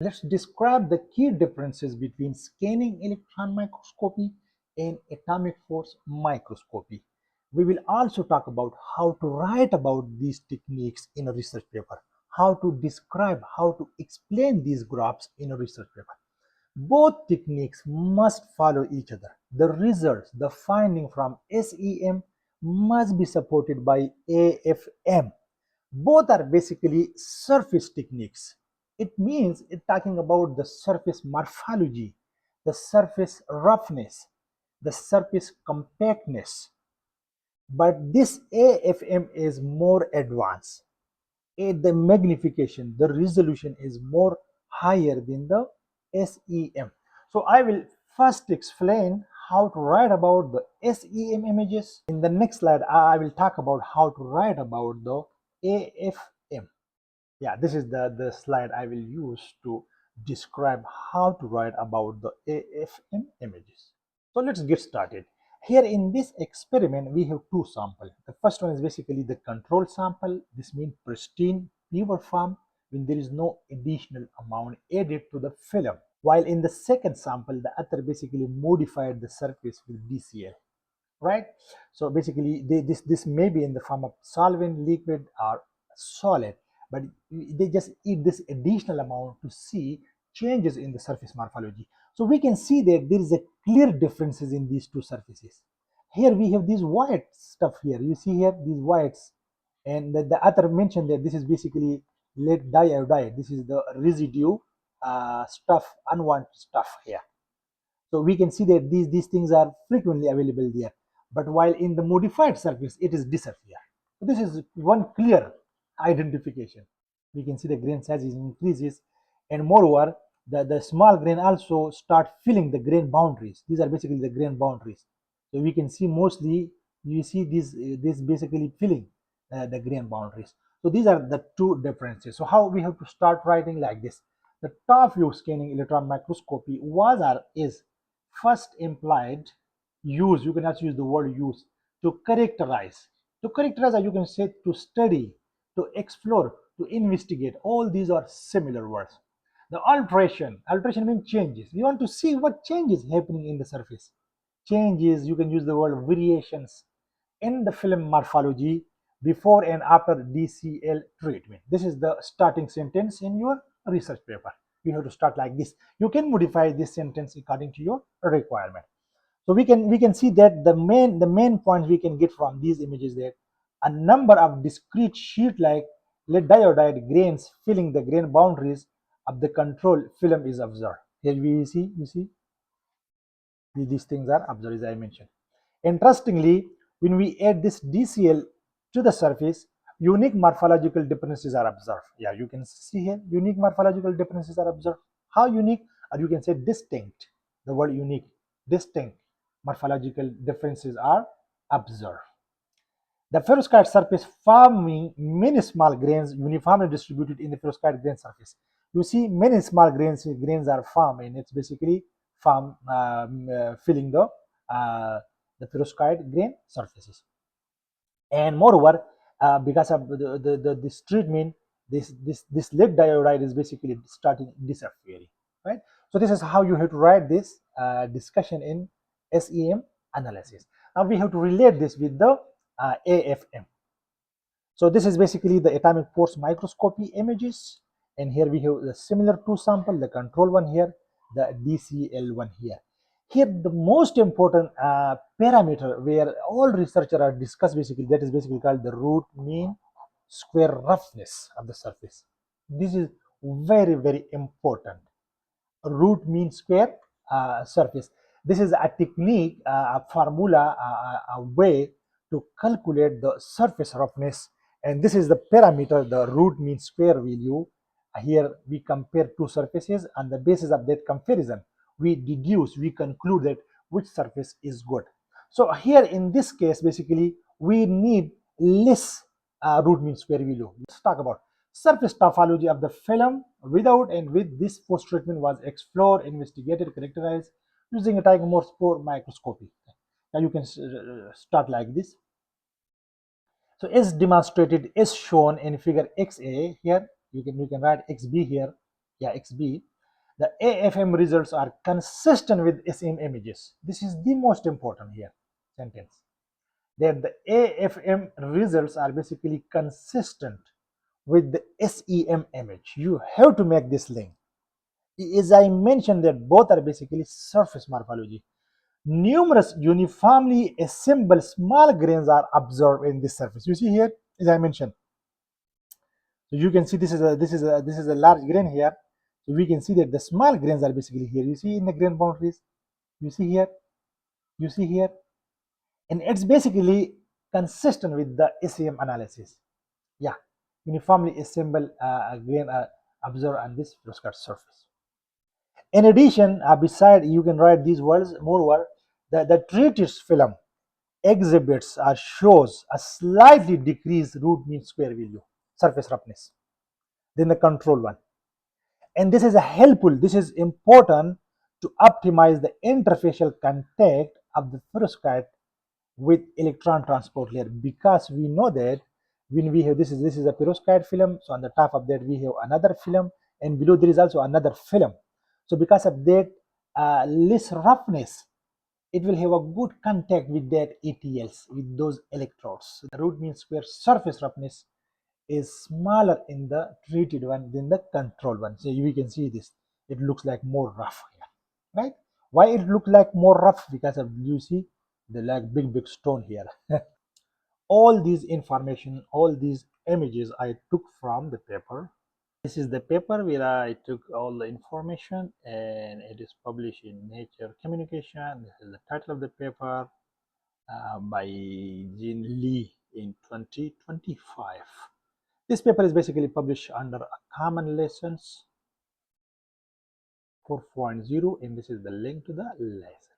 Let's describe the key differences between scanning electron microscopy and atomic force microscopy. We will also talk about how to write about these techniques in a research paper, how to describe, how to explain these graphs in a research paper. Both techniques must follow each other. The results, the finding from SEM must be supported by AFM. Both are basically surface techniques. It means it's talking about the surface morphology, the surface roughness, the surface compactness. But this AFM is more advanced. The magnification, the resolution is more higher than the SEM. So I will first explain how to write about the SEM images. In the next slide, I will talk about how to write about the AFM. Yeah, this is the slide I will use to describe how to write about the AFM images. So let's get started. Here in this experiment, we have two samples. The first one is basically the control sample. This means pristine, pure form when there is no additional amount added to the film. While in the second sample, the author basically modified the surface with DCL, right? So basically, this may be in the form of solvent, liquid, or solid, but they just add this additional amount to see changes in the surface morphology. So we can see that there is a clear differences in these two surfaces. Here we have these white stuff here. You see here these whites, and the author mentioned that this is basically lead diiodide. This is the residue stuff, unwanted stuff here. So we can see that these things are frequently available there. But while in the modified surface, it is disappear. So this is one clear identification. We can see the grain size increases, and moreover, the small grain also start filling the grain boundaries. These are basically the grain boundaries. So we can see mostly you see this basically filling the grain boundaries. So these are the two differences. So how we have to start writing like this. The top view scanning electron microscopy was or is first implied use, you can also use the word use, to characterize. To characterize, or you can say to study, to explore, to investigate. All these are similar words. The alteration means changes. We want to see what changes happening in the surface. Changes, you can use the word variations in the film morphology before and after DCL treatment. This is the starting sentence in your research paper. You have to start like this. You can modify this sentence according to your requirement. So we can see that the main points we can get from these images that a number of discrete sheet-like lead diodide grains filling the grain boundaries of the control film is observed. Here we see, you see, these things are observed as I mentioned. Interestingly, when we add this DCL to the surface, unique morphological differences are observed. Yeah, you can see here, unique morphological differences are observed. How unique? Or you can say distinct. The word unique, distinct morphological differences are observed. The perovskite surface forming many small grains uniformly distributed in the perovskite grain surface. You see many small grains are formed, and it's basically filling the perovskite grain surfaces. And moreover, because of this treatment, this lead diodide is basically starting disappearing, right? So this is how you have to write this discussion in SEM analysis. Now we have to relate this with the AFM. So this is basically the atomic force microscopy images, and here we have the similar two sample, the control one here, the DCL one here. Here the most important parameter where all researchers are discussed basically, that is basically called the root mean square roughness of the surface. This is very important. Root mean square surface. This is a technique, a formula, a way to calculate the surface roughness, and this is the parameter, the root mean square value. Here we compare two surfaces. On the basis of that comparison, we conclude that which surface is good. So here in this case, basically we need less root mean square value. Let's talk about surface topology of the film without and with this post treatment was explored, investigated, characterized using a microscope microscopy. Now you can start like this. So as demonstrated, as shown in figure XA, here you can write XB here, yeah, XB. The AFM results are consistent with SEM images. This is the most important here sentence. That the AFM results are basically consistent with the SEM image. You have to make this link. As I mentioned, that both are basically surface morphology. Numerous uniformly assembled small grains are observed in this surface. You see here, as I mentioned. So you can see this is a large grain here. So we can see that the small grains are basically here. You see in the grain boundaries. You see here. You see here, and it's basically consistent with the SEM analysis. Yeah, uniformly assembled grain observed on this fluoroscopy surface. In addition, beside you can write these words, moreover, the treatise film exhibits or shows a slightly decreased root mean square value, surface roughness, than the control one. And this is a helpful, this is important to optimize the interfacial contact of the fluoroscopy with electron transport layer, because we know that when we have this is a perovskite film, so on the top of that we have another film, and below there is also another film. So because of that less roughness, it will have a good contact with that ETLs, with those electrodes. So the root mean square surface roughness is smaller in the treated one than the control one. So we can see this, it looks like more rough here, right? Why it look like more rough? Because of, you see the like big stone here. All these information, all these images I took from the paper. This is the paper where I took all the information, and it is published in Nature Communication. This is the title of the paper by Jean Lee in 2025. This paper is basically published under a Common Lessons 4.0, and this is the link to the lesson.